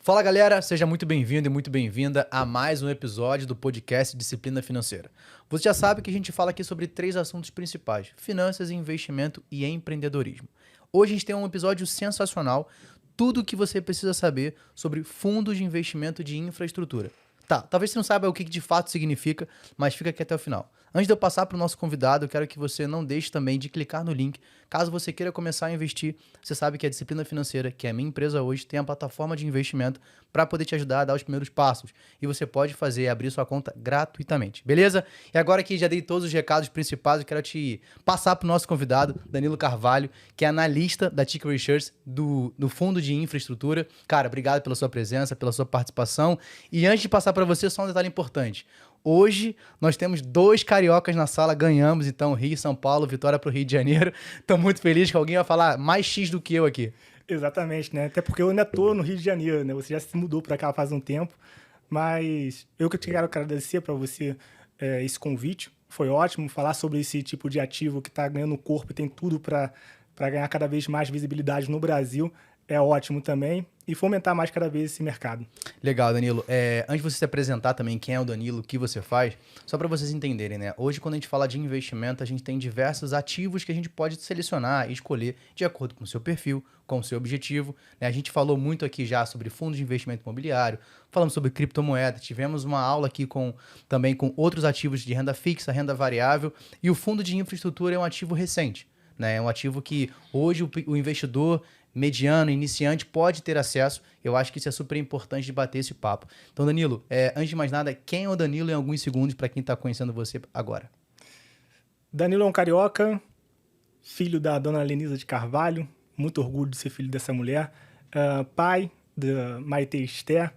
Fala galera, seja muito bem-vindo e muito bem-vinda a mais um episódio do podcast Disciplina Financeira. Você já sabe que a gente fala aqui sobre 3 assuntos principais: finanças, investimento e empreendedorismo. Hoje a gente tem um episódio sensacional, tudo o que você precisa saber sobre fundos de investimento de infraestrutura. Tá, talvez você não saiba o que de fato significa, mas fica aqui até o final. Antes de eu passar para o nosso convidado, eu quero que você não deixe também de clicar no link. Caso você queira começar a investir, você sabe que a Disciplina Financeira, que é a minha empresa hoje, tem a plataforma de investimento para poder te ajudar a dar os primeiros passos. E você pode abrir sua conta gratuitamente, beleza? E agora que já dei todos os recados principais, eu quero te passar para o nosso convidado, Danilo Carvalho, que é analista da Ticker Research do Fundo de Infraestrutura. Cara, obrigado pela sua presença, pela sua participação. E antes de passar para você, só um detalhe importante. Hoje nós temos 2 cariocas na sala, ganhamos então Rio e São Paulo, vitória para o Rio de Janeiro. Estou muito feliz que alguém vai falar mais X do que eu aqui. Exatamente, né? Até porque eu ainda tô no Rio de Janeiro, né? Você já se mudou para cá faz um tempo, mas eu que quero agradecer para você esse convite. Foi ótimo falar sobre esse tipo de ativo que está ganhando corpo e tem tudo para ganhar cada vez mais visibilidade no Brasil. É ótimo também e fomentar mais cada vez esse mercado. Legal, Danilo. Antes de você se apresentar também quem é o Danilo, o que você faz, só para vocês entenderem, né? Hoje, quando a gente fala de investimento, a gente tem diversos ativos que a gente pode selecionar e escolher de acordo com o seu perfil, com o seu objetivo, né? A gente falou muito aqui já sobre fundos de investimento imobiliário, falamos sobre criptomoeda, tivemos uma aula aqui também com outros ativos de renda fixa, renda variável, e o fundo de infraestrutura é um ativo recente, né? É um ativo que hoje o investidor mediano, iniciante, pode ter acesso. Eu acho que isso é super importante de bater esse papo. Então, Danilo, antes de mais nada, quem é o Danilo em alguns segundos para quem está conhecendo você agora? Danilo é um carioca, filho da dona Lenisa de Carvalho, muito orgulho de ser filho dessa mulher, pai da Maitê Esther,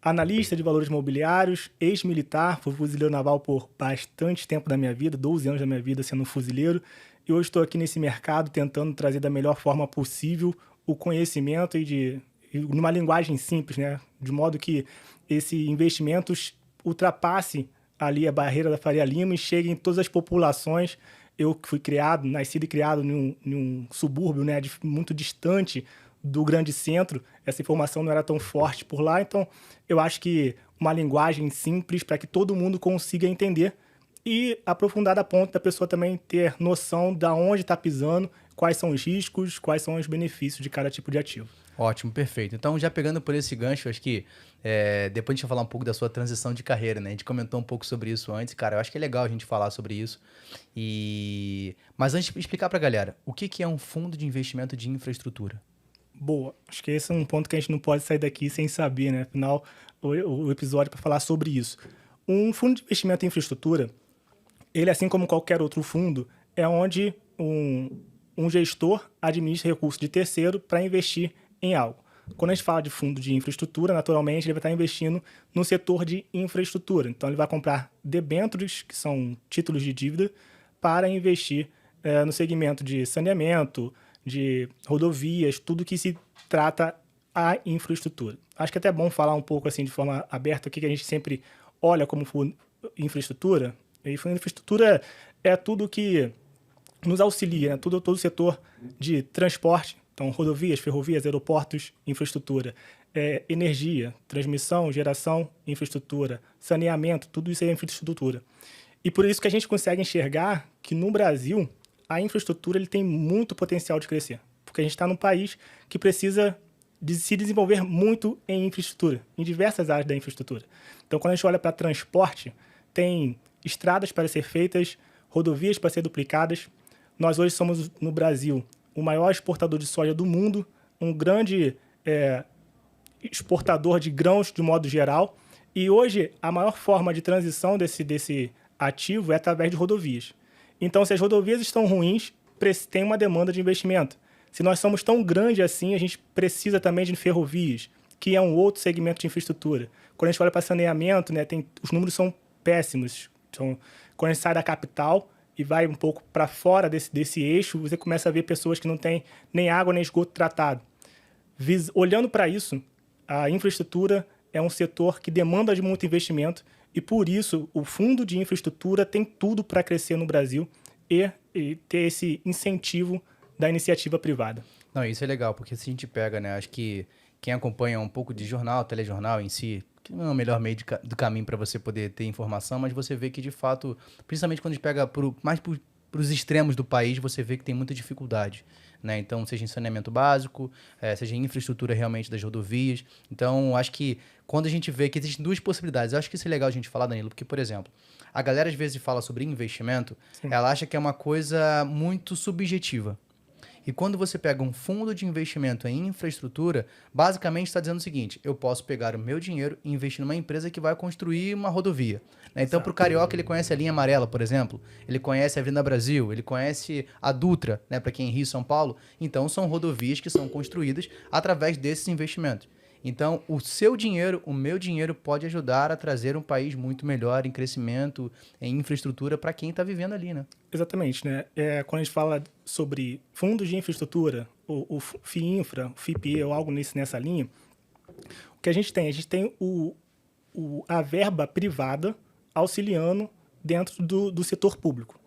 analista de valores imobiliários, ex-militar, fui fuzileiro naval por bastante tempo da minha vida, 12 anos da minha vida sendo fuzileiro, e hoje estou aqui nesse mercado tentando trazer da melhor forma possível o conhecimento e numa linguagem simples, né? De modo que esse investimento ultrapasse ali a barreira da Faria Lima e chegue em todas as populações. Eu fui nascido e criado em um subúrbio, né, muito distante do grande centro, essa informação não era tão forte por lá, então eu acho que uma linguagem simples para que todo mundo consiga entender e aprofundar a ponto da pessoa também ter noção de onde está pisando, quais são os riscos, quais são os benefícios de cada tipo de ativo. Ótimo, perfeito. Então, já pegando por esse gancho, acho que depois a gente vai falar um pouco da sua transição de carreira, né? A gente comentou um pouco sobre isso antes, cara. Eu acho que é legal a gente falar sobre isso. Mas antes de explicar para a galera, o que é um fundo de investimento de infraestrutura? Boa. Acho que esse é um ponto que a gente não pode sair daqui sem saber, né? Afinal, o episódio é para falar sobre isso. Um fundo de investimento em infraestrutura, ele, assim como qualquer outro fundo, é onde um gestor administra recursos de terceiro para investir em algo. Quando a gente fala de fundo de infraestrutura, naturalmente ele vai estar investindo no setor de infraestrutura. Então ele vai comprar debêntures, que são títulos de dívida, para investir no segmento de saneamento, de rodovias, tudo que se trata a infraestrutura. Acho que é até bom falar um pouco assim de forma aberta o que a gente sempre olha como infraestrutura. E infraestrutura é tudo que nos auxilia, né? Todo o setor de transporte, então rodovias, ferrovias, aeroportos, infraestrutura, energia, transmissão, geração, infraestrutura, saneamento, tudo isso é infraestrutura. E por isso que a gente consegue enxergar que no Brasil a infraestrutura ele tem muito potencial de crescer, porque a gente está num país que precisa de se desenvolver muito em infraestrutura, em diversas áreas da infraestrutura. Então, quando a gente olha para transporte, tem estradas para ser feitas, rodovias para ser duplicadas. Nós hoje somos, no Brasil, o maior exportador de soja do mundo, um grande exportador de grãos de modo geral. E hoje, a maior forma de transição desse ativo é através de rodovias. Então, se as rodovias estão ruins, tem uma demanda de investimento. Se nós somos tão grande assim, a gente precisa também de ferrovias, que é um outro segmento de infraestrutura. Quando a gente olha para saneamento, né, os números são péssimos. Então, quando a gente sai da capital e vai um pouco para fora desse eixo, você começa a ver pessoas que não têm nem água nem esgoto tratado. Olhando para isso, a infraestrutura é um setor que demanda de muito investimento e, por isso, o fundo de infraestrutura tem tudo para crescer no Brasil e ter esse incentivo da iniciativa privada. Não, isso é legal, porque se a gente pega, né, acho que quem acompanha um pouco de jornal, telejornal em si, que não é o melhor meio do caminho para você poder ter informação, mas você vê que, de fato, principalmente quando a gente pega mais para os extremos do país, você vê que tem muita dificuldade, né? Então, seja em saneamento básico, seja em infraestrutura realmente das rodovias. Então, acho que quando a gente vê que existem duas possibilidades, eu acho que isso é legal a gente falar, Danilo, porque, por exemplo, a galera às vezes fala sobre investimento, Sim. ela acha que é uma coisa muito subjetiva. E quando você pega um fundo de investimento em infraestrutura, basicamente está dizendo o seguinte: eu posso pegar o meu dinheiro e investir numa empresa que vai construir uma rodovia. Né? Então, para o carioca, ele conhece a linha amarela, por exemplo, ele conhece a Avenida Brasil, ele conhece a Dutra, né, para quem é Rio e São Paulo. Então, são rodovias que são construídas através desses investimentos. Então, o seu dinheiro, o meu dinheiro, pode ajudar a trazer um país muito melhor em crescimento, em infraestrutura para quem está vivendo ali, né? Exatamente, né? Quando a gente fala sobre fundos de infraestrutura, o FIINFRA, o FIPE ou algo nessa linha, o que a gente tem? A gente tem a verba privada auxiliando dentro do setor público.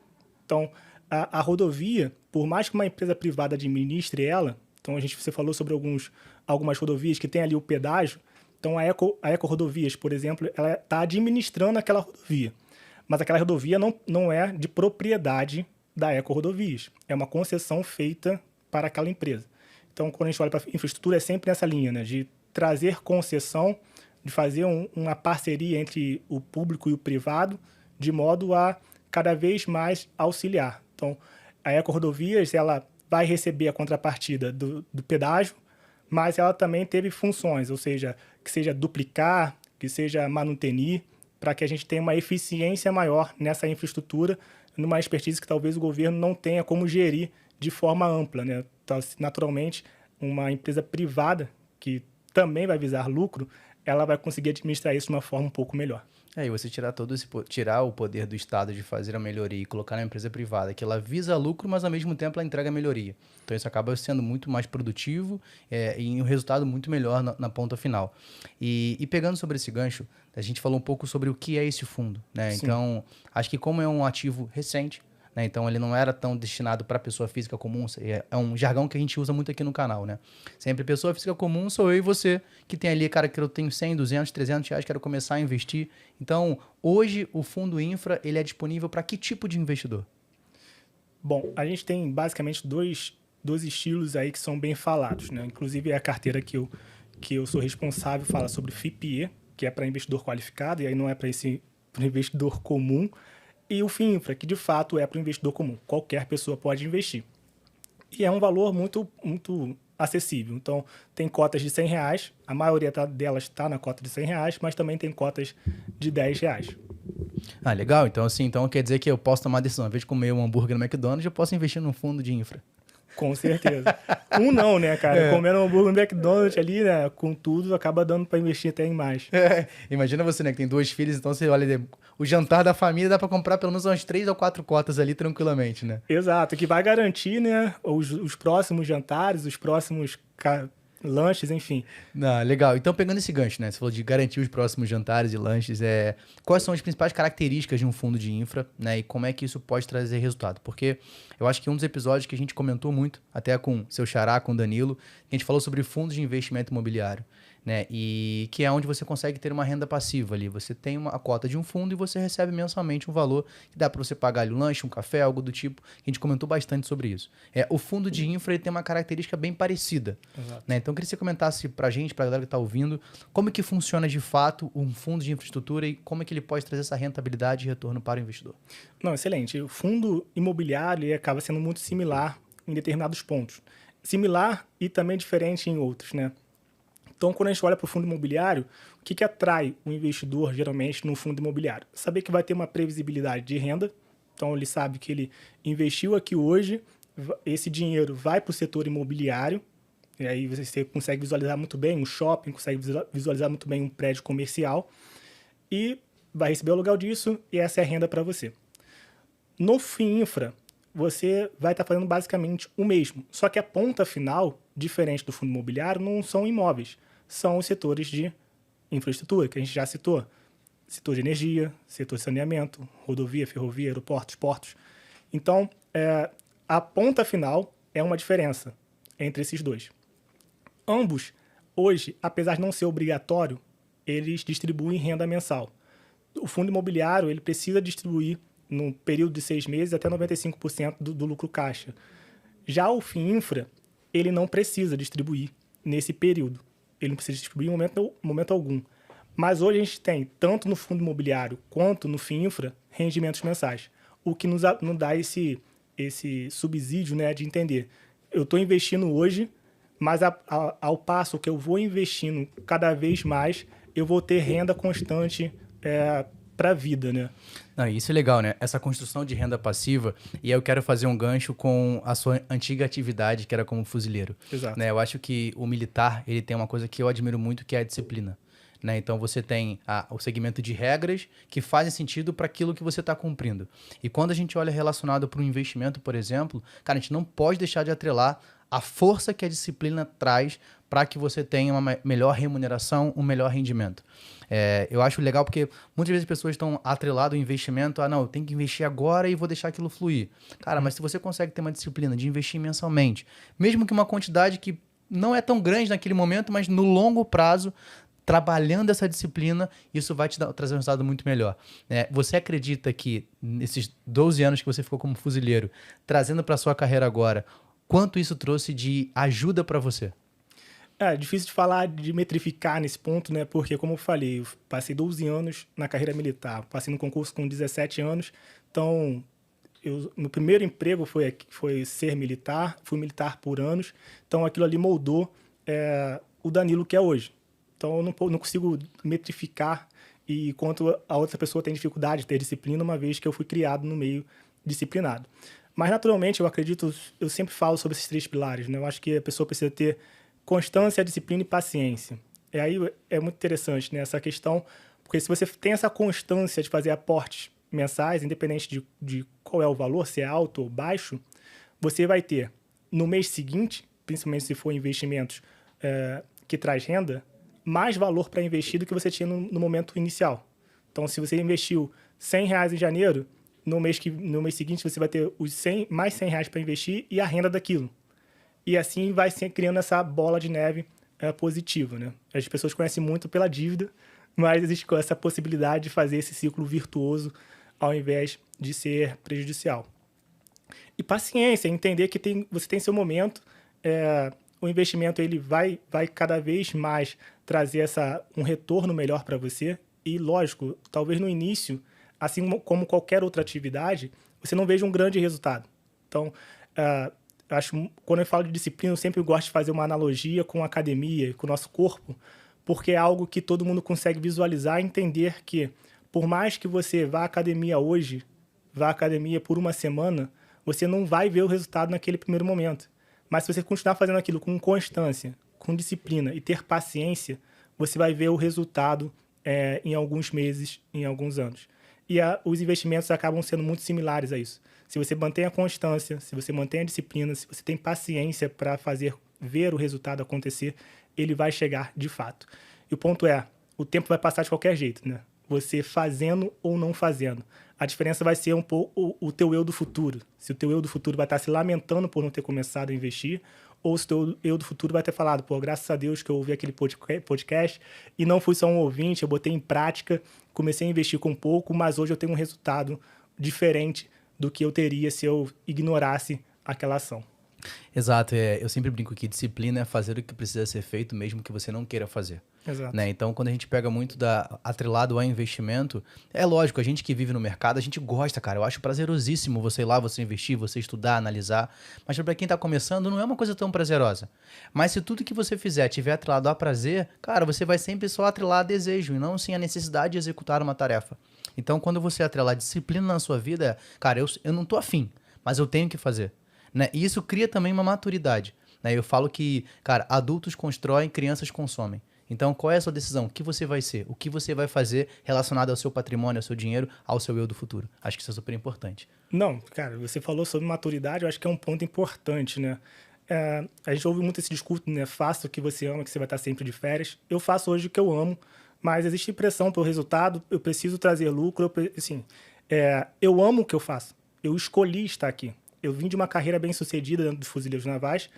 Então, a rodovia, por mais que uma empresa privada administre ela, então você falou sobre algumas rodovias que tem ali o pedágio, então a Eco Rodovias, por exemplo, ela está administrando aquela rodovia. Mas aquela rodovia não é de propriedade da Eco Rodovias. É uma concessão feita para aquela empresa. Então, quando a gente olha para a infraestrutura, é sempre nessa linha, né? De trazer concessão, de fazer uma parceria entre o público e o privado, de modo a cada vez mais auxiliar. Então, a Eco Rodovias, ela vai receber a contrapartida do pedágio, mas ela também teve funções, ou seja, que seja duplicar, que seja manutenir, para que a gente tenha uma eficiência maior nessa infraestrutura, numa expertise que talvez o governo não tenha como gerir de forma ampla, né? Então, naturalmente, uma empresa privada, que também vai visar lucro, ela vai conseguir administrar isso de uma forma um pouco melhor. E você tirar o poder do Estado de fazer a melhoria e colocar na empresa privada, que ela visa lucro, mas ao mesmo tempo ela entrega a melhoria. Então isso acaba sendo muito mais produtivo e um resultado muito melhor na ponta final. E pegando sobre esse gancho, a gente falou um pouco sobre o que é esse fundo, né? Então, acho que como é um ativo recente, né? Então ele não era tão destinado para pessoa física comum, é um jargão que a gente usa muito aqui no canal, né? Sempre pessoa física comum sou eu e você, que tem ali, cara, que eu tenho 100, 200, 300 reais, quero começar a investir. Então, hoje o fundo infra, ele é disponível para que tipo de investidor? Bom, a gente tem basicamente dois estilos aí que são bem falados, né? Inclusive a carteira que eu sou responsável fala sobre FIPE, que é para investidor qualificado, e aí não é para investidor comum, e o FIINFRA, que de fato é para o investidor comum. Qualquer pessoa pode investir. E é um valor muito, muito acessível. Então, tem cotas de R$100, a maioria delas está na cota de R$100, mas também tem cotas de R$10. Ah, legal. Então, assim, quer dizer que eu posso tomar a decisão. Ao invés de comer um hambúrguer no McDonald's, eu posso investir num fundo de infra. Com certeza. Não, né, cara? Comendo um hambúrguer no McDonald's ali, né, com tudo, acaba dando para investir até em mais. Imagina você, né, que tem 2 filhos, então você olha, o jantar da família dá para comprar pelo menos umas 3 ou 4 cotas ali tranquilamente, né? Exato, que vai garantir, né, os próximos jantares, os próximos lanches, enfim. Legal. Então, pegando esse gancho, né? Você falou de garantir os próximos jantares e lanches. Quais são as principais características de um fundo de infra, né? E como é que isso pode trazer resultado? Porque eu acho que um dos episódios que a gente comentou muito, até com seu xará, com o Danilo, a gente falou sobre fundos de investimento imobiliário, né? E que é onde você consegue ter uma renda passiva ali. Você tem a cota de um fundo e você recebe mensalmente um valor que dá para você pagar ali um lanche, um café, algo do tipo. A gente comentou bastante sobre isso. O fundo de infra ele tem uma característica bem parecida. Né? Então, eu queria que você comentasse para a gente, para a galera que está ouvindo, como que funciona de fato um fundo de infraestrutura e como é que ele pode trazer essa rentabilidade e retorno para o investidor. Não, excelente. O fundo imobiliário ele acaba sendo muito similar em determinados pontos. Similar e também diferente em outros, né? Então, quando a gente olha para o fundo imobiliário, o que atrai o investidor, geralmente, no fundo imobiliário? Saber que vai ter uma previsibilidade de renda. Então, ele sabe que ele investiu aqui hoje, esse dinheiro vai para o setor imobiliário, e aí você consegue visualizar muito bem um shopping, consegue visualizar muito bem um prédio comercial, e vai receber o aluguel disso, e essa é a renda para você. No FIINFRA, você vai estar fazendo basicamente o mesmo, só que a ponta final, diferente do fundo imobiliário, não são imóveis, são os setores de infraestrutura, que a gente já citou. Setor de energia, setor de saneamento, rodovia, ferrovia, aeroportos, portos. Então, a ponta final é uma diferença entre esses dois. Ambos Hoje, apesar de não ser obrigatório, eles distribuem renda mensal. O fundo imobiliário ele precisa distribuir, num período de 6 meses, até 95% do lucro caixa. Já o FIINFRA, ele não precisa distribuir nesse período. Ele não precisa distribuir em momento algum. Mas hoje a gente tem, tanto no fundo imobiliário quanto no FIINFRA, rendimentos mensais. O que nos dá esse subsídio, né, de entender. Eu estou investindo hoje, mas ao passo que eu vou investindo cada vez mais, eu vou ter renda constante para a vida, né? Não, isso é legal, né? Essa construção de renda passiva, e aí eu quero fazer um gancho com a sua antiga atividade, que era como fuzileiro. Exato. Né? Eu acho que o militar, ele tem uma coisa que eu admiro muito, que é a disciplina. Né? Então você tem o segmento de regras que fazem sentido para aquilo que você está cumprindo. E quando a gente olha relacionado para um investimento, por exemplo, cara, a gente não pode deixar de atrelar a força que a disciplina traz para que você tenha uma melhor remuneração, um melhor rendimento. Eu acho legal porque muitas vezes as pessoas estão atreladas ao investimento, não, eu tenho que investir agora e vou deixar aquilo fluir. Cara, mas se você consegue ter uma disciplina de investir mensalmente, mesmo que uma quantidade que não é tão grande naquele momento, mas no longo prazo, trabalhando essa disciplina, isso vai te trazer um resultado muito melhor. Você acredita que nesses 12 anos que você ficou como fuzileiro, trazendo para sua carreira agora, quanto isso trouxe de ajuda para você? É difícil de falar, de metrificar nesse ponto, né? Porque, como eu falei, eu passei 12 anos na carreira militar, passei no concurso com 17 anos, então meu primeiro emprego foi ser militar, fui militar por anos, então aquilo ali moldou o Danilo que é hoje. Então eu não consigo metrificar e quanto a outra pessoa tem dificuldade de ter disciplina, uma vez que eu fui criado no meio disciplinado. Mas, naturalmente, eu sempre falo sobre esses 3 pilares, né? Eu acho que a pessoa precisa ter constância, disciplina e paciência. E aí é muito interessante, né, essa questão, porque se você tem essa constância de fazer aportes mensais, independente de qual é o valor, se é alto ou baixo, você vai ter, no mês seguinte, principalmente se for investimentos que traz renda, mais valor para investir do que você tinha no momento inicial. Então, se você investiu R$100 em janeiro, no mês seguinte você vai ter mais R$100 para investir e a renda daquilo. E assim vai criando essa bola de neve positiva, né? As pessoas conhecem muito pela dívida, mas existe essa possibilidade de fazer esse ciclo virtuoso ao invés de ser prejudicial. E paciência, entender que você tem seu momento, o investimento ele vai cada vez mais trazer um retorno melhor para você. E, lógico, talvez no início, assim como qualquer outra atividade, você não veja um grande resultado. Então, quando eu falo de disciplina, eu sempre gosto de fazer uma analogia com a academia, com o nosso corpo, porque é algo que todo mundo consegue visualizar e entender que, por mais que você vá à academia hoje, vá à academia por uma semana, você não vai ver o resultado naquele primeiro momento. Mas se você continuar fazendo aquilo com constância, com disciplina e ter paciência, você vai ver o resultado em alguns meses, em alguns anos. E os investimentos acabam sendo muito similares a isso. Se você mantém a constância, se você mantém a disciplina, se você tem paciência para ver o resultado acontecer, ele vai chegar de fato. E o ponto o tempo vai passar de qualquer jeito, né? Você fazendo ou não fazendo. A diferença vai ser um pouco o teu eu do futuro. Se o teu eu do futuro vai estar se lamentando por não ter começado a investir, ou se o teu eu do futuro vai ter falado, graças a Deus que eu ouvi aquele podcast e não fui só um ouvinte, eu botei em prática, comecei a investir com pouco, mas hoje eu tenho um resultado diferente do que eu teria se eu ignorasse aquela ação. Exato, eu sempre brinco que disciplina é fazer o que precisa ser feito mesmo que você não queira fazer. Exato. Né? Então, quando a gente pega muito atrelado ao investimento, é lógico, a gente que vive no mercado, a gente gosta, cara. Eu acho prazerosíssimo você ir lá, você investir, você estudar, analisar. Mas para quem está começando, não é uma coisa tão prazerosa. Mas se tudo que você fizer tiver atrelado a prazer, cara, você vai sempre só atrelar a desejo e não sim a necessidade de executar uma tarefa. Então, quando você atrelar disciplina na sua vida, cara, eu não tô afim, mas eu tenho que fazer. Né? E isso cria também uma maturidade. Né? Eu falo que, cara, adultos constroem, crianças consomem. Então, qual é a sua decisão? O que você vai ser? O que você vai fazer relacionado ao seu patrimônio, ao seu dinheiro, ao seu eu do futuro? Acho que isso é super importante. Não, cara, você falou sobre maturidade, eu acho que é um ponto importante, né? A gente ouve muito esse discurso, né? Faça o que você ama, que você vai estar sempre de férias. Eu faço hoje o que eu amo, mas existe pressão pelo resultado, eu preciso trazer lucro, eu amo o que eu faço. Eu escolhi estar aqui. Eu vim de uma carreira bem sucedida dentro dos Fuzileiros Navais,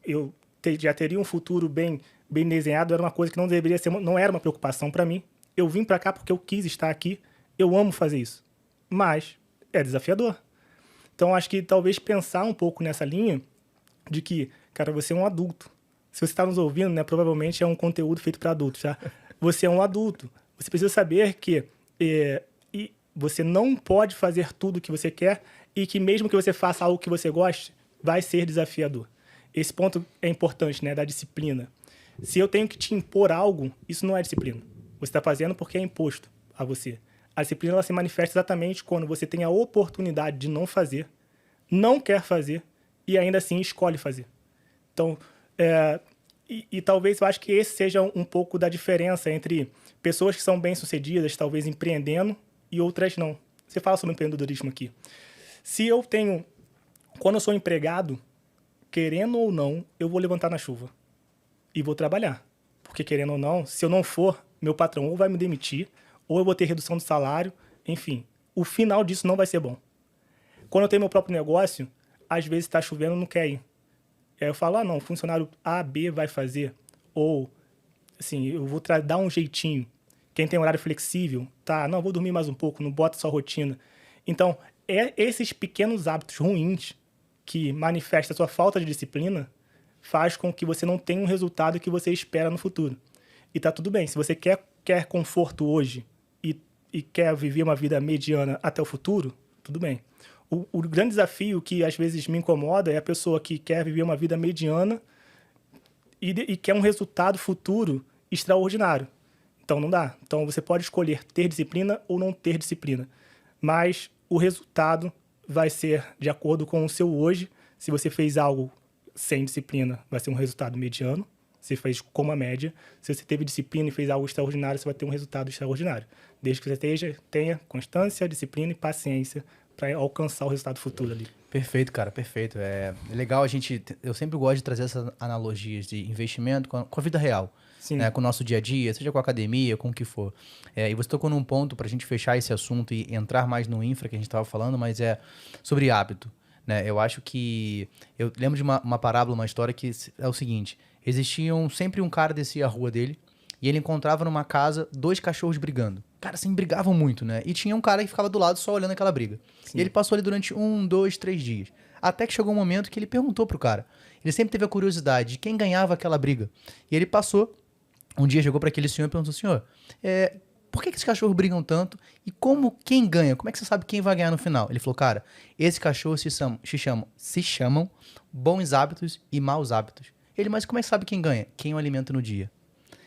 eu já teria um futuro bem bem desenhado era uma coisa que não deveria ser, não era uma preocupação para mim. Eu vim para cá porque eu quis estar aqui, eu amo fazer isso. Mas é desafiador. Então, acho que talvez pensar um pouco nessa linha de que, cara, você é um adulto. Se você está nos ouvindo, né, provavelmente é um conteúdo feito para adultos, tá? Você é um adulto. Você precisa saber que e você não pode fazer tudo o que você quer e que mesmo que você faça algo que você goste, vai ser desafiador. Esse ponto é importante, né, da disciplina. Se eu tenho que te impor algo, isso não é disciplina. Você está fazendo porque é imposto a você. A disciplina ela se manifesta exatamente quando você tem a oportunidade de não fazer, não quer fazer e ainda assim escolhe fazer. Então, talvez eu acho que esse seja um pouco da diferença entre pessoas que são bem-sucedidas, talvez empreendendo, e outras não. Você fala sobre empreendedorismo aqui. Quando eu sou empregado, querendo ou não, eu vou levantar na chuva e vou trabalhar. Porque querendo ou não, se eu não for, meu patrão ou vai me demitir, ou eu vou ter redução de salário, enfim. O final disso não vai ser bom. Quando eu tenho meu próprio negócio, às vezes está chovendo, não quer ir. Aí eu falo, não, funcionário A, B vai fazer. Ou, assim, eu vou dar um jeitinho. Quem tem horário flexível, tá, não, vou dormir mais um pouco, não bota sua rotina. Então, esses pequenos hábitos ruins que manifestam a sua falta de disciplina faz com que você não tenha um resultado que você espera no futuro. E tá tudo bem, se você quer conforto hoje e quer viver uma vida mediana até o futuro, tudo bem. O grande desafio que às vezes me incomoda é a pessoa que quer viver uma vida mediana e quer um resultado futuro extraordinário. Então não dá. Então você pode escolher ter disciplina ou não ter disciplina. Mas o resultado vai ser de acordo com o seu hoje. Se você fez algo sem disciplina, vai ser um resultado mediano. Você fez como a média. Se você teve disciplina e fez algo extraordinário, você vai ter um resultado extraordinário. Desde que você tenha constância, disciplina e paciência para alcançar o resultado futuro ali. Perfeito, cara, perfeito. É legal eu sempre gosto de trazer essas analogias de investimento com a vida real. Né, com o nosso dia a dia, seja com a academia, com o que for. E você tocou num ponto para a gente fechar esse assunto e entrar mais no infra que a gente estava falando, mas é sobre hábito. Né? Eu acho que... Eu lembro de uma parábola, uma história que é o seguinte. Sempre um cara descia a rua dele e ele encontrava numa casa 2 cachorros brigando. Cara, assim, brigavam muito, né? E tinha um cara que ficava do lado só olhando aquela briga. Sim. E ele passou ali durante 1, 2, 3 dias. Até que chegou um momento que ele perguntou pro cara. Ele sempre teve a curiosidade de quem ganhava aquela briga. E ele passou... Um dia chegou para aquele senhor e perguntou, senhor, por que esses cachorros brigam tanto? E quem ganha? Como é que você sabe quem vai ganhar no final? Ele falou, cara, esses cachorros se chamam bons hábitos e maus hábitos. Ele, mas como é que sabe quem ganha? Quem o alimenta no dia.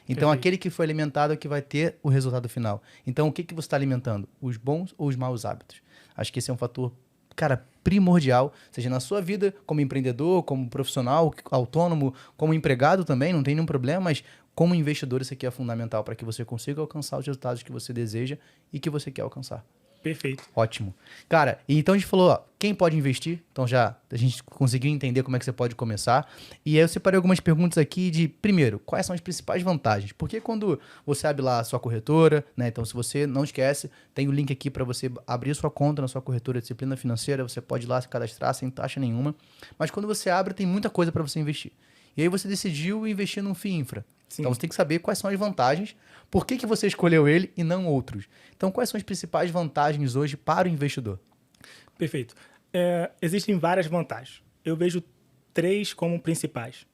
Então, Perfeito. Aquele que foi alimentado é o que vai ter o resultado final. Então, o que você está alimentando? Os bons ou os maus hábitos? Acho que esse é um fator, cara, primordial, seja na sua vida como empreendedor, como profissional, autônomo, como empregado também, não tem nenhum problema, mas como investidor isso aqui é fundamental para que você consiga alcançar os resultados que você deseja e que você quer alcançar. Perfeito. Ótimo. Cara, e então a gente falou, quem pode investir? Então já a gente conseguiu entender como é que você pode começar. E aí eu separei algumas perguntas aqui de, primeiro, quais são as principais vantagens? Porque quando você abre lá a sua corretora, né? Então se você não esquece, tem o link aqui para você abrir sua conta na sua corretora de disciplina financeira, você pode ir lá se cadastrar sem taxa nenhuma. Mas quando você abre, tem muita coisa para você investir. E aí você decidiu investir num FII Infra. Sim. Então você tem que saber quais são as vantagens, por que você escolheu ele e não outros. Então quais são as principais vantagens hoje para o investidor? Perfeito. Existem várias vantagens. Eu vejo 3 como principais.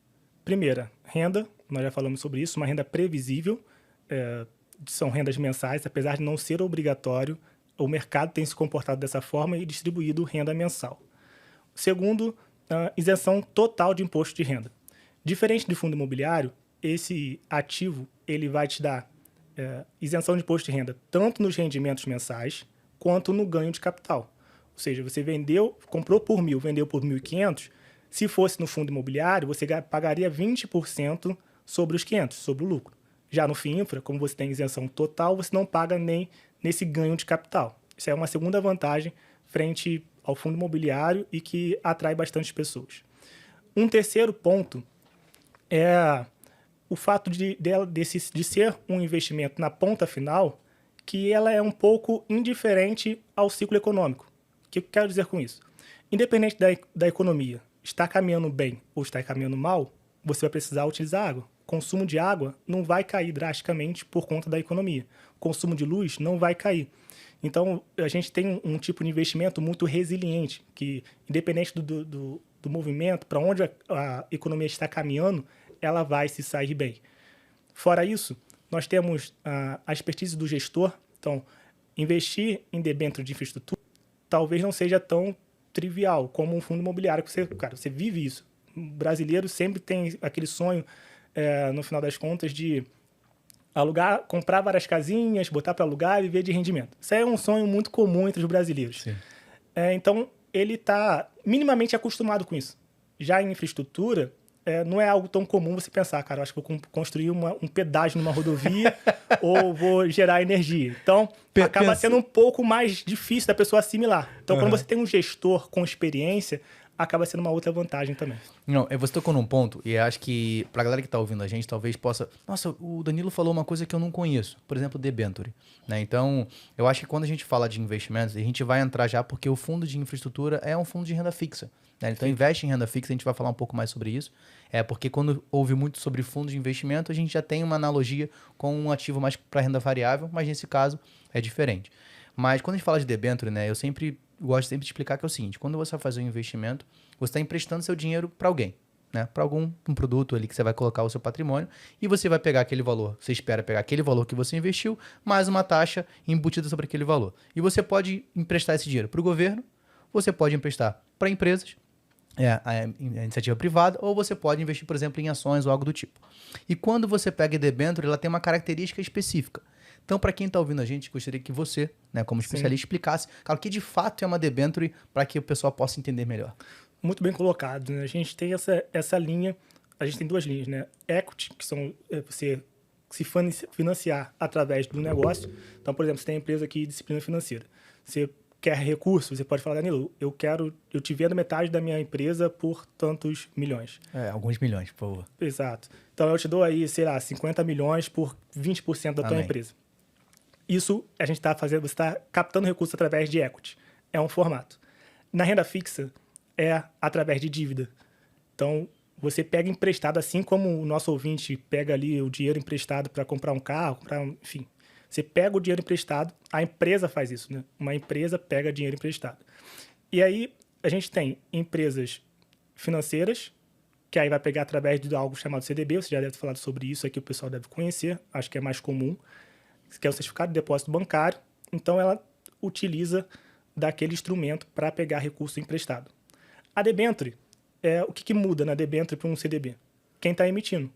Primeira, renda. Nós já falamos sobre isso, uma renda previsível. São rendas mensais, apesar de não ser obrigatório. O mercado tem se comportado dessa forma e distribuído renda mensal. Segundo, isenção total de imposto de renda. Diferente do fundo imobiliário, esse ativo ele vai te dar isenção de imposto de renda tanto nos rendimentos mensais quanto no ganho de capital. Ou seja, você comprou por 1.000, vendeu por 1.500, se fosse no fundo imobiliário, você pagaria 20% sobre os 500, sobre o lucro. Já no FII Infra, como você tem isenção total, você não paga nem nesse ganho de capital. Isso é uma segunda vantagem frente ao fundo imobiliário e que atrai bastante pessoas. Um terceiro ponto é o fato de ser um investimento na ponta final, que ela é um pouco indiferente ao ciclo econômico. O que eu quero dizer com isso? Independente da economia, está caminhando bem ou está caminhando mal, você vai precisar utilizar água. consumo de água não vai cair drasticamente por conta da economia. Consumo de luz não vai cair. Então, a gente tem um tipo de investimento muito resiliente, que, independente do movimento, para onde a economia está caminhando, ela vai se sair bem. Fora isso, nós temos a expertise do gestor. Então, investir em debênture de infraestrutura talvez não seja tão trivial como um fundo imobiliário, que você vive isso. O brasileiro sempre tem aquele sonho, no final das contas, de alugar, comprar várias casinhas, botar para alugar e viver de rendimento. Isso é um sonho muito comum entre os brasileiros. Então, ele está minimamente acostumado com isso. Já em infraestrutura, não é algo tão comum você pensar, cara, eu acho que vou construir um pedágio numa rodovia ou vou gerar energia. Então, acaba sendo um pouco mais difícil da pessoa assimilar. Então, quando você tem um gestor com experiência, acaba sendo uma outra vantagem também. Não, você tocou num ponto, e acho que pra galera que tá ouvindo a gente, talvez possa... Nossa, o Danilo falou uma coisa que eu não conheço. Por exemplo, debênture. Né? Então, eu acho que quando a gente fala de investimentos, a gente vai entrar já porque o fundo de infraestrutura é um fundo de renda fixa. Né? Então, investe em renda fixa, a gente vai falar um pouco mais sobre isso. Porque quando ouve muito sobre fundo de investimento, a gente já tem uma analogia com um ativo mais para renda variável, mas nesse caso é diferente. Mas quando a gente fala de debênture, né, eu gosto sempre de explicar que é o seguinte: quando você vai fazer um investimento, você está emprestando seu dinheiro para alguém, né, para um produto ali que você vai colocar o seu patrimônio, e você vai pegar aquele valor, você espera pegar aquele valor que você investiu, mais uma taxa embutida sobre aquele valor. E você pode emprestar esse dinheiro para o governo, você pode emprestar para empresas, a iniciativa privada, ou você pode investir, por exemplo, em ações ou algo do tipo. E quando você pega debênture, ela tem uma característica específica. Então, para quem está ouvindo a gente, gostaria que você, né, como especialista, explicasse o que de fato é uma debênture para que o pessoal possa entender melhor. Muito bem colocado, né? A gente tem essa linha, a gente tem duas linhas, né? Equity, que são você se financiar através do negócio. Então, por exemplo, você tem a empresa aqui, disciplina financeira. Você quer recurso, você pode falar, Danilo, eu te vendo metade da minha empresa por tantos milhões. Alguns milhões, por favor. Exato. Então, eu te dou aí, sei lá, 50 milhões por 20% da tua empresa. Isso a gente está fazendo, você está captando recursos através de equity. É um formato. Na renda fixa, é através de dívida. Então, você pega emprestado, assim como o nosso ouvinte pega ali o dinheiro emprestado para comprar um carro, enfim. Você pega o dinheiro emprestado, a empresa faz isso, né? Uma empresa pega dinheiro emprestado. E aí, a gente tem empresas financeiras, que aí vai pegar através de algo chamado CDB, você já deve ter falado sobre isso aqui, o pessoal deve conhecer, acho que é mais comum, que é o certificado de depósito bancário. Então, ela utiliza daquele instrumento para pegar recurso emprestado. A debênture, o que muda na debênture para um CDB? Quem está emitindo.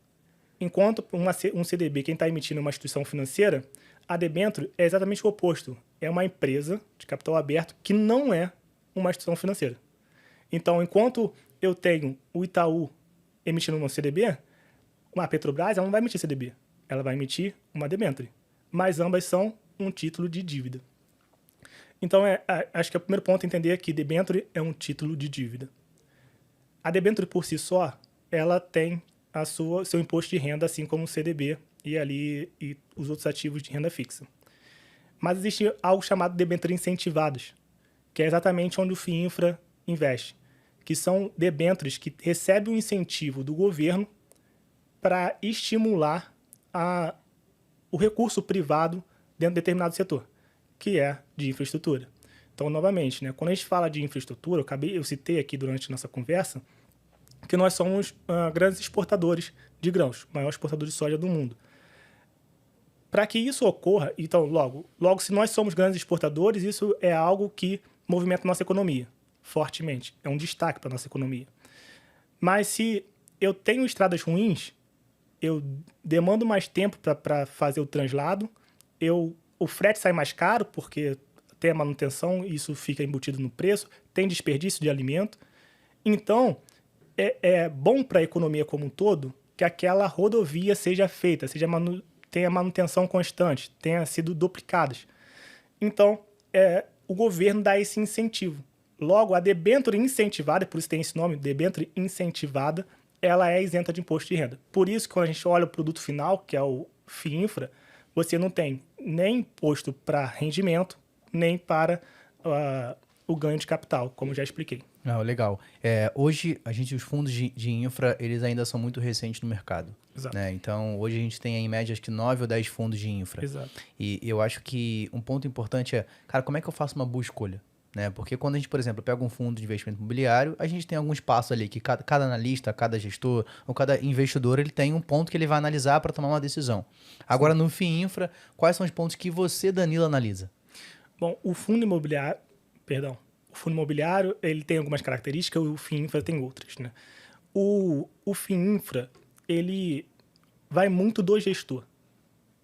Enquanto um CDB, quem está emitindo é uma instituição financeira, a debênture é exatamente o oposto. É uma empresa de capital aberto que não é uma instituição financeira. Então, enquanto eu tenho o Itaú emitindo uma CDB, a Petrobras ela não vai emitir CDB. Ela vai emitir uma debênture. Mas ambas são um título de dívida. Então, acho que o primeiro ponto é entender que debênture é um título de dívida. A debênture por si só, ela tem seu imposto de renda, assim como o CDB e os outros ativos de renda fixa. Mas existe algo chamado debênture incentivadas, que é exatamente onde o FIINFRA investe, que são debêntures que recebem um incentivo do governo para estimular o recurso privado dentro de determinado setor, que é de infraestrutura. Então, novamente, né, quando a gente fala de infraestrutura, eu citei aqui durante a nossa conversa, que nós somos grandes exportadores de grãos, o maior exportador de soja do mundo. Para que isso ocorra, então, logo, se nós somos grandes exportadores, isso é algo que movimenta a nossa economia fortemente. É um destaque para a nossa economia. Mas se eu tenho estradas ruins, eu demando mais tempo para fazer o translado, o frete sai mais caro, porque tem a manutenção, isso fica embutido no preço, tem desperdício de alimento. Então, é bom para a economia como um todo que aquela rodovia seja feita, tenha manutenção constante, tenha sido duplicadas. Então, o governo dá esse incentivo. Logo, a debênture incentivada, por isso tem esse nome, debênture incentivada, ela é isenta de imposto de renda. Por isso, quando a gente olha o produto final, que é o FIINFRA, você não tem nem imposto para rendimento, nem para o ganho de capital, como já expliquei. Ah, legal. Hoje, os fundos de infra, eles ainda são muito recentes no mercado. Exato. Né? Então, hoje a gente tem em média, acho que 9 ou 10 fundos de infra. Exato. E eu acho que um ponto importante é, cara, como é que eu faço uma boa escolha? Né? Porque quando a gente, por exemplo, pega um fundo de investimento imobiliário, a gente tem alguns passos ali que cada analista, cada gestor ou cada investidor, ele tem um ponto que ele vai analisar para tomar uma decisão. Agora, Sim. no FII Infra, quais são os pontos que você, Danilo, analisa? Bom, o fundo imobiliário, ele tem algumas características, o FII Infra tem outras, né? O FII Infra, ele vai muito do gestor.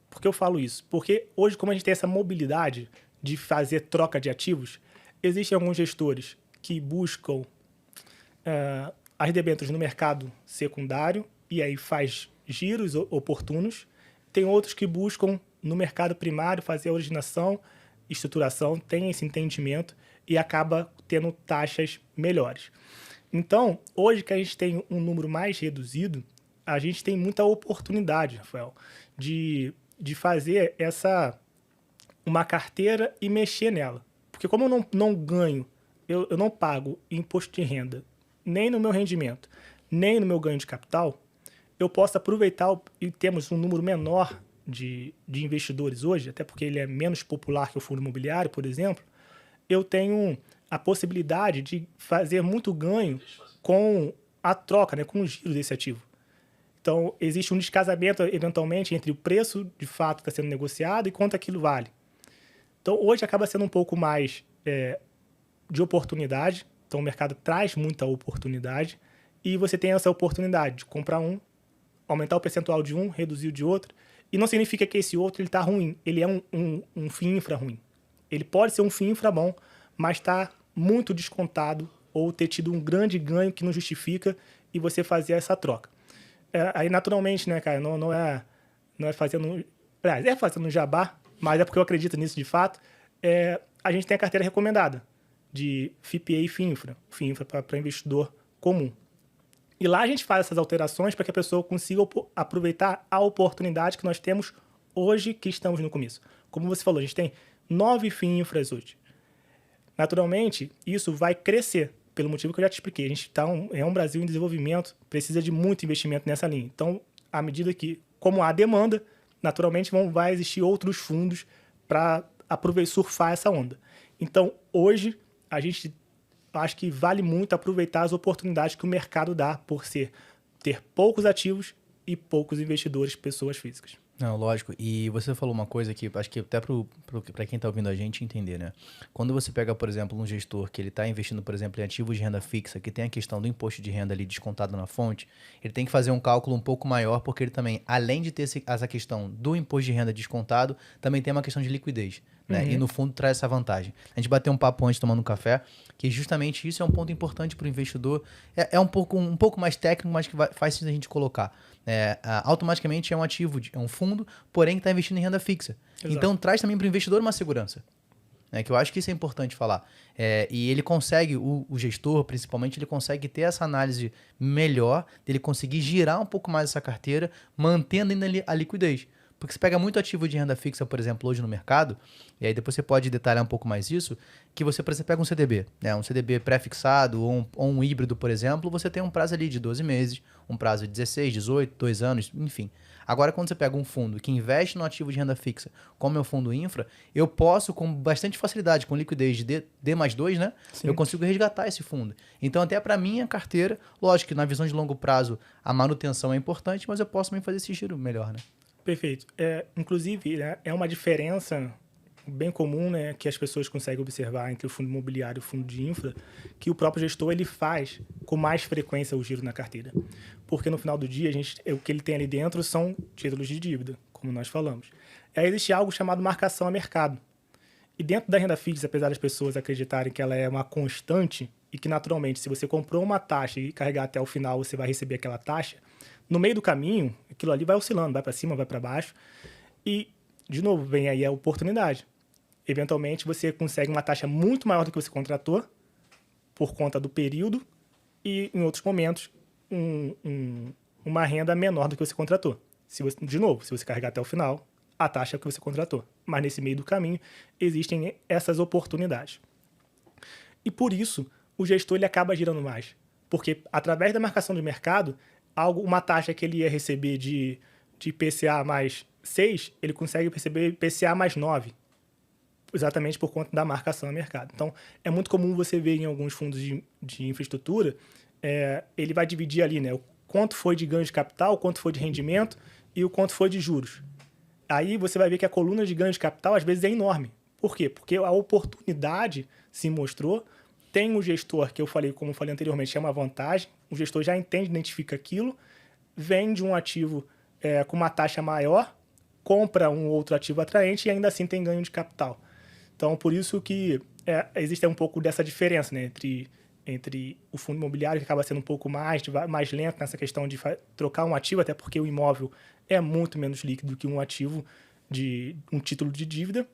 Por que eu falo isso? Porque hoje, como a gente tem essa mobilidade de fazer troca de ativos, existem alguns gestores que buscam as debêntures no mercado secundário e aí faz giros oportunos. Tem outros que buscam no mercado primário fazer a originação, estruturação, tem esse entendimento e acaba tendo taxas melhores. Então, hoje que a gente tem um número mais reduzido, a gente tem muita oportunidade, Rafael, de fazer uma carteira e mexer nela. Porque como eu não ganho, eu não pago imposto de renda, nem no meu rendimento, nem no meu ganho de capital, eu posso aproveitar e temos um número menor de investidores hoje, até porque ele é menos popular que o fundo imobiliário, por exemplo, eu tenho a possibilidade de fazer muito ganho com a troca, né, com o giro desse ativo. Então, existe um descasamento, eventualmente, entre o preço, de fato, que está sendo negociado e quanto aquilo vale. Então, hoje acaba sendo um pouco mais de oportunidade. Então, o mercado traz muita oportunidade e você tem essa oportunidade de comprar um, aumentar o percentual de um, reduzir o de outro. E não significa que esse outro está ruim. Ele é um FII Infra ruim. Ele pode ser um FII Infra bom, mas está muito descontado ou ter tido um grande ganho que não justifica e você fazer essa troca. Aí, naturalmente, né, cara, não é fazendo... Aliás, é fazendo jabá, mas é porque eu acredito nisso de fato. A gente tem a carteira recomendada de FIPE e FII Infra para investidor comum. E lá a gente faz essas alterações para que a pessoa consiga aproveitar a oportunidade que nós temos hoje que estamos no começo. Como você falou, a gente tem 9 FII Infras hoje. Naturalmente, isso vai crescer, pelo motivo que eu já te expliquei. A gente é um Brasil em desenvolvimento, precisa de muito investimento nessa linha. Então, à medida que, como há demanda, naturalmente vai existir outros fundos para surfar essa onda. Então, hoje, a gente acho que vale muito aproveitar as oportunidades que o mercado dá por ter poucos ativos e poucos investidores, pessoas físicas. Não, lógico. E você falou uma coisa que acho que até para quem está ouvindo a gente entender, né? Quando você pega, por exemplo, um gestor que ele está investindo, por exemplo, em ativos de renda fixa, que tem a questão do imposto de renda ali descontado na fonte, ele tem que fazer um cálculo um pouco maior, porque ele também, além de ter essa questão do imposto de renda descontado, também tem uma questão de liquidez. Né? Uhum. E no fundo traz essa vantagem. A gente bateu um papo antes tomando um café, que justamente isso é um ponto importante para o investidor. É um pouco mais técnico, mas que faz sentido a gente colocar. Automaticamente é um ativo, é um fundo, porém que está investindo em renda fixa. Exato. Então traz também para o investidor uma segurança. Que eu acho que isso é importante falar. E ele consegue, o gestor principalmente, ele consegue ter essa análise melhor, ele conseguir girar um pouco mais essa carteira, mantendo ainda a liquidez. Porque você pega muito ativo de renda fixa, por exemplo, hoje no mercado, e aí depois você pode detalhar um pouco mais isso, que você, por exemplo, pega um CDB, né? Um CDB pré-fixado ou um híbrido, por exemplo, você tem um prazo ali de 12 meses, um prazo de 16, 18, 2 anos, enfim. Agora, quando você pega um fundo que investe no ativo de renda fixa, como é o fundo infra, eu posso, com bastante facilidade, com liquidez de D+2, né? Sim. Eu consigo resgatar esse fundo. Então, até para minha carteira, lógico que na visão de longo prazo, a manutenção é importante, mas eu posso também fazer esse giro melhor, né? Perfeito. Inclusive, né, é uma diferença bem comum, né, que as pessoas conseguem observar entre o fundo imobiliário e o fundo de infra, que o próprio gestor ele faz com mais frequência o giro na carteira. Porque no final do dia, o que ele tem ali dentro são títulos de dívida, como nós falamos. E aí existe algo chamado marcação a mercado. E dentro da renda fixa, apesar das pessoas acreditarem que ela é uma constante e que naturalmente, se você comprou uma taxa e carregar até o final, você vai receber aquela taxa, no meio do caminho, aquilo ali vai oscilando, vai para cima, vai para baixo. E, de novo, vem aí a oportunidade. Eventualmente, você consegue uma taxa muito maior do que você contratou, por conta do período, e, em outros momentos, uma renda menor do que você contratou. Se você carregar até o final, a taxa que você contratou. Mas, nesse meio do caminho, existem essas oportunidades. E, por isso, o gestor ele acaba girando mais. Porque através da marcação de mercado, uma taxa que ele ia receber de IPCA mais 6, ele consegue perceber IPCA mais 9. Exatamente por conta da marcação a mercado. Então, é muito comum você ver em alguns fundos de infraestrutura, ele vai dividir ali, né, o quanto foi de ganho de capital, o quanto foi de rendimento e o quanto foi de juros. Aí você vai ver que a coluna de ganho de capital, às vezes, é enorme. Por quê? Porque a oportunidade se mostrou, tem um gestor, que como eu falei anteriormente, é uma vantagem, o gestor já entende, identifica aquilo, vende um ativo com uma taxa maior, compra um outro ativo atraente e ainda assim tem ganho de capital. Então, por isso que existe um pouco dessa diferença, né, entre o fundo imobiliário, que acaba sendo um pouco mais lento nessa questão de trocar um ativo, até porque o imóvel é muito menos líquido que um ativo de um título de dívida,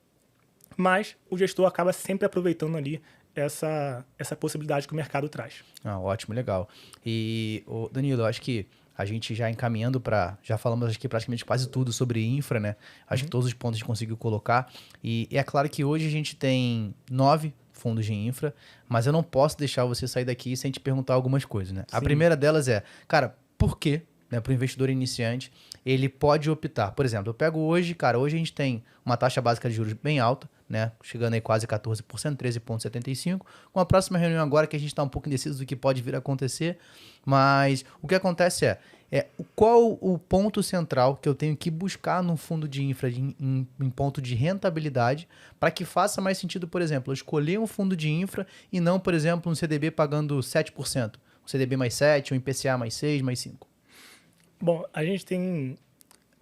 mas o gestor acaba sempre aproveitando ali essa possibilidade que o mercado traz. Ótimo, legal. E, Danilo, eu acho que a gente já encaminhando já falamos aqui praticamente quase tudo sobre infra, né? Acho que todos os pontos a gente conseguiu colocar. E é claro que hoje a gente tem 9 fundos de infra, mas eu não posso deixar você sair daqui sem te perguntar algumas coisas, né? Sim. A primeira delas é, cara, por quê? Né, para o investidor iniciante, ele pode optar. Por exemplo, eu pego hoje a gente tem uma taxa básica de juros bem alta, né, chegando aí quase 14%, 13,75%. Com a próxima reunião agora, que a gente está um pouco indeciso do que pode vir a acontecer, mas o que acontece qual o ponto central que eu tenho que buscar num fundo de infra em ponto de rentabilidade para que faça mais sentido, por exemplo, eu escolher um fundo de infra e não, por exemplo, um CDB pagando 7%, um CDB mais 7%, um IPCA mais 6%, mais 5%. Bom, a gente tem,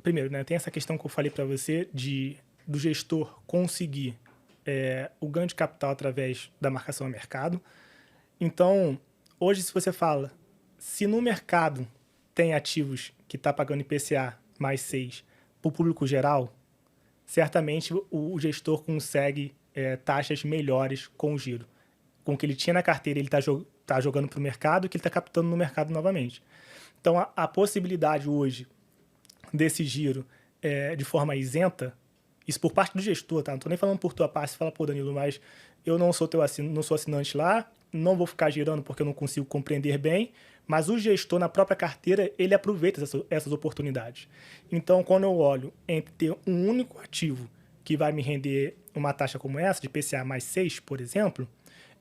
primeiro, né, tem essa questão que eu falei para você do gestor conseguir o ganho de capital através da marcação a mercado. Então, hoje, se você fala, se no mercado tem ativos que está pagando IPCA mais 6 para o público geral, certamente o gestor consegue taxas melhores com o giro. Com o que ele tinha na carteira, ele está jogando para o mercado e que ele está captando no mercado novamente. Então, a possibilidade hoje desse giro de forma isenta, isso por parte do gestor, tá? Não estou nem falando por tua parte, você fala, pô, Danilo, mas eu não sou não sou assinante lá, não vou ficar girando porque eu não consigo compreender bem, mas o gestor, na própria carteira, ele aproveita essas oportunidades. Então, quando eu olho entre ter um único ativo que vai me render uma taxa como essa, de IPCA mais 6, por exemplo,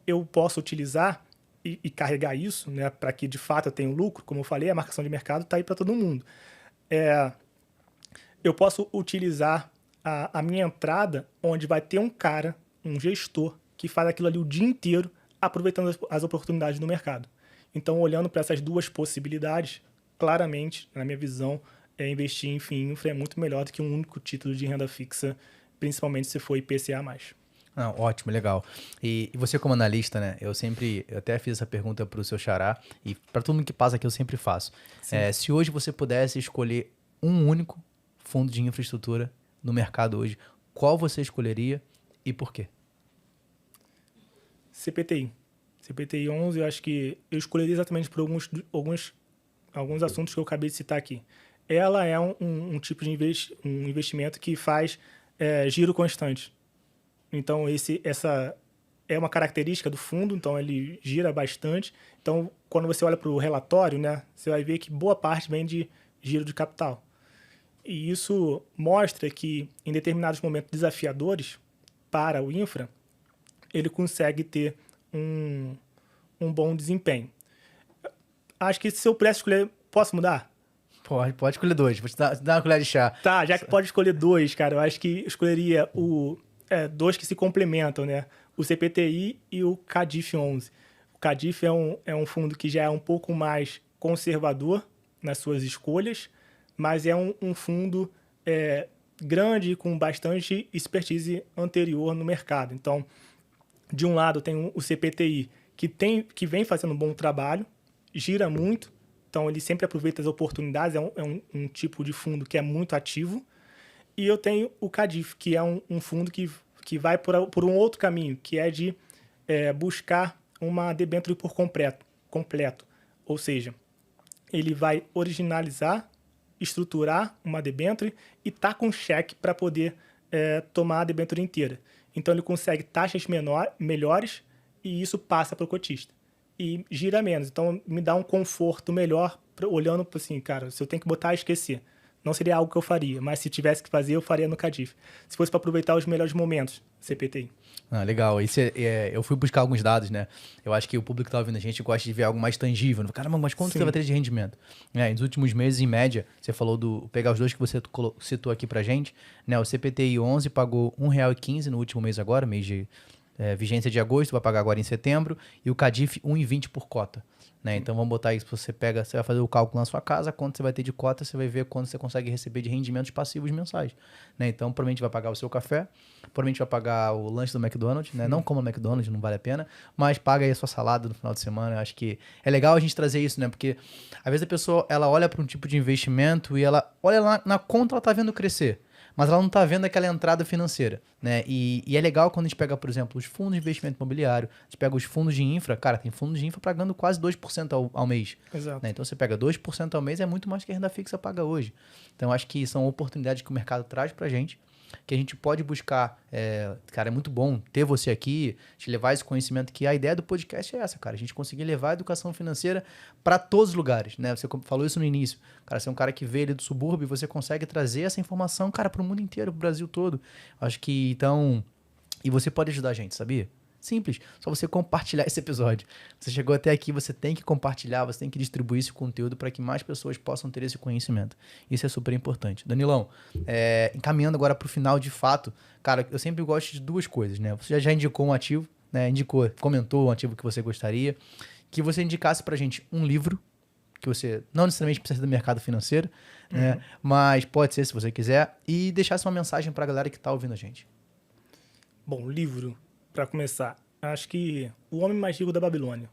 eu posso utilizar e carregar isso, né, para que de fato eu tenha um lucro. Como eu falei, a marcação de mercado está aí para todo mundo. Eu posso utilizar a minha entrada onde vai ter um gestor, que faz aquilo ali o dia inteiro, aproveitando as oportunidades do mercado. Então, olhando para essas duas possibilidades, claramente, na minha visão, investir em infra é muito melhor do que um único título de renda fixa, principalmente se for IPCA+. Ótimo, legal. E você como analista, né? Eu até fiz essa pergunta para o seu xará e para todo mundo que passa aqui eu sempre faço. Se hoje você pudesse escolher um único fundo de infraestrutura no mercado hoje, qual você escolheria e por quê? CPTI 11, eu acho que eu escolheria exatamente por alguns assuntos que eu acabei de citar aqui. Ela é um tipo de investimento que faz giro constante. Então, essa é uma característica do fundo, então ele gira bastante. Então, quando você olha para o relatório, né, você vai ver que boa parte vem de giro de capital. E isso mostra que, em determinados momentos desafiadores para o infra, ele consegue ter um bom desempenho. Acho que se eu pudesse escolher... Posso mudar? Pode escolher 2. Vou te dar uma colher de chá. Tá, já que pode escolher 2, cara, eu acho que eu escolheria 2 que se complementam, né? O CPTI e o CADIF 11. O CADIF é um fundo que já é um pouco mais conservador nas suas escolhas, mas é um fundo grande com bastante expertise anterior no mercado. Então, de um lado tem o CPTI, que vem fazendo um bom trabalho, gira muito, então ele sempre aproveita as oportunidades, é um tipo de fundo que é muito ativo. E eu tenho o CADIF, que é um fundo que vai por um outro caminho, que é de buscar uma debênture por completo. Ou seja, ele vai originalizar, estruturar uma debênture e tá com cheque para poder tomar a debênture inteira. Então, ele consegue taxas melhores e isso passa para o cotista. e gira menos. Então, me dá um conforto melhor olhando para assim, cara, se eu tenho que botar, esquecer. Não seria algo que eu faria, mas se tivesse que fazer, eu faria no Cadiff. Se fosse para aproveitar os melhores momentos, CPTI. Legal. Eu fui buscar alguns dados, né? Eu acho que o público que tá ouvindo a gente gosta de ver algo mais tangível. Caramba, mas quanto você vai ter de rendimento? Nos últimos meses, em média, você falou pegar os dois que você citou aqui pra gente, né? O CPTI 11 pagou R$1,15 no último mês agora, mês de vigência de agosto, vai pagar agora em setembro, e o Cadiff R$1,20 por cota. Né? Então vamos botar isso, você vai fazer o cálculo na sua casa, quanto você vai ter de cota, você vai ver quanto você consegue receber de rendimentos passivos mensais. Né? Então provavelmente vai pagar o seu café, provavelmente vai pagar o lanche do McDonald's, né? Não coma McDonald's, não vale a pena, mas paga aí a sua salada no final de semana. Eu acho que é legal a gente trazer isso, né? Porque às vezes a pessoa ela olha para um tipo de investimento e ela olha lá na conta, ela tá vendo crescer. Mas ela não está vendo aquela entrada financeira, né? E é legal quando a gente pega, por exemplo, os fundos de investimento imobiliário, a gente pega os fundos de infra, cara, tem fundos de infra pagando quase 2% ao mês. Exato. Né? Então você pega 2% ao mês, é muito mais que a renda fixa paga hoje. Então acho que são oportunidades que o mercado traz pra gente, que a gente pode buscar. Cara, é muito bom ter você aqui, te levar esse conhecimento, que a ideia do podcast é essa, cara. A gente conseguir levar a educação financeira para todos os lugares, né? Você falou isso no início. Cara, você é um cara que veio ali do subúrbio e você consegue trazer essa informação, cara, para o mundo inteiro, para o Brasil todo. Acho que, então... E você pode ajudar a gente, sabia? Simples, só você compartilhar esse episódio. Você chegou até aqui, você tem que compartilhar, você tem que distribuir esse conteúdo para que mais pessoas possam ter esse conhecimento. Isso é super importante. Danilão, encaminhando agora para o final de fato, cara, eu sempre gosto de duas coisas, né? Você já indicou um ativo, né? Comentou um ativo que você gostaria, que você indicasse para a gente um livro, que você não necessariamente precisa do mercado financeiro, né? Mas pode ser se você quiser, e deixasse uma mensagem para a galera que está ouvindo a gente. Bom, livro. Para começar, acho que O Homem Mais Rico da Babilônia.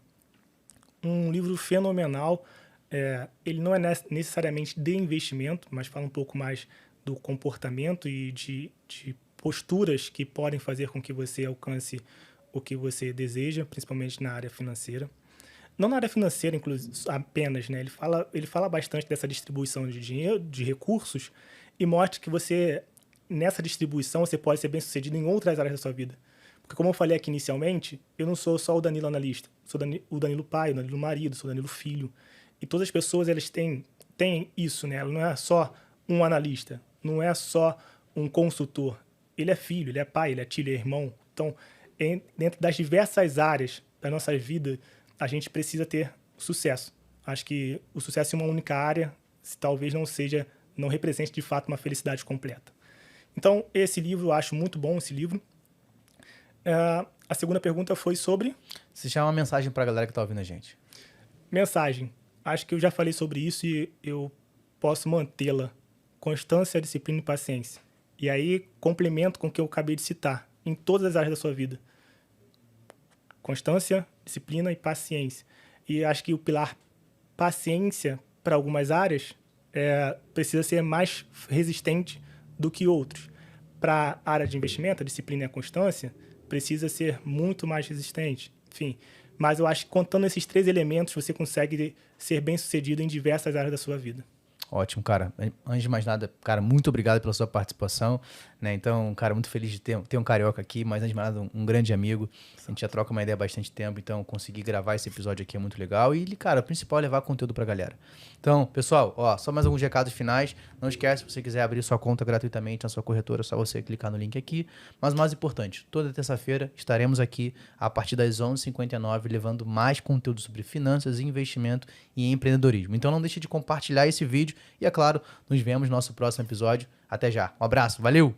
Um livro fenomenal. Ele não é necessariamente de investimento, mas fala um pouco mais do comportamento e de posturas que podem fazer com que você alcance o que você deseja, principalmente na área financeira. Não na área financeira, inclusive, apenas, né? Ele fala bastante dessa distribuição de dinheiro, de recursos, e mostra que nessa distribuição, você pode ser bem-sucedido em outras áreas da sua vida. Porque, como eu falei aqui inicialmente, eu não sou só o Danilo analista. Sou o Danilo pai, o Danilo marido, sou o Danilo filho. E todas as pessoas, elas têm isso, né? Ela não é só um analista, não é só um consultor. Ele é filho, ele é pai, ele é tio, ele é irmão. Então, dentro das diversas áreas da nossa vida, a gente precisa ter sucesso. Acho que o sucesso em uma única área, talvez não represente de fato uma felicidade completa. Então, esse livro, eu acho muito bom esse livro. A segunda pergunta foi sobre... Se chama uma mensagem para a galera que está ouvindo a gente. Mensagem. Acho que eu já falei sobre isso e eu posso mantê-la. Constância, disciplina e paciência. E aí, complemento com o que eu acabei de citar, em todas as áreas da sua vida. Constância, disciplina e paciência. E acho que o pilar paciência, para algumas áreas, precisa ser mais resistente do que outros. Para a área de investimento, a disciplina e a constância precisa ser muito mais resistente. Enfim, mas eu acho que contando esses 3 elementos, você consegue ser bem-sucedido em diversas áreas da sua vida. Ótimo, cara. Antes de mais nada, cara, muito obrigado pela sua participação, né? Então, cara, muito feliz de ter um carioca aqui, mas antes de mais nada, um grande amigo. A gente já troca uma ideia há bastante tempo, então conseguir gravar esse episódio aqui é muito legal e, cara, o principal é levar conteúdo pra galera. Então, pessoal, só mais alguns recados finais. Não esquece, se você quiser abrir sua conta gratuitamente na sua corretora, é só você clicar no link aqui. Mas o mais importante, toda terça-feira estaremos aqui a partir das 11h59 levando mais conteúdo sobre finanças, investimento e empreendedorismo. Então não deixe de compartilhar esse vídeo e, é claro, nos vemos no nosso próximo episódio. Até já. Um abraço. Valeu!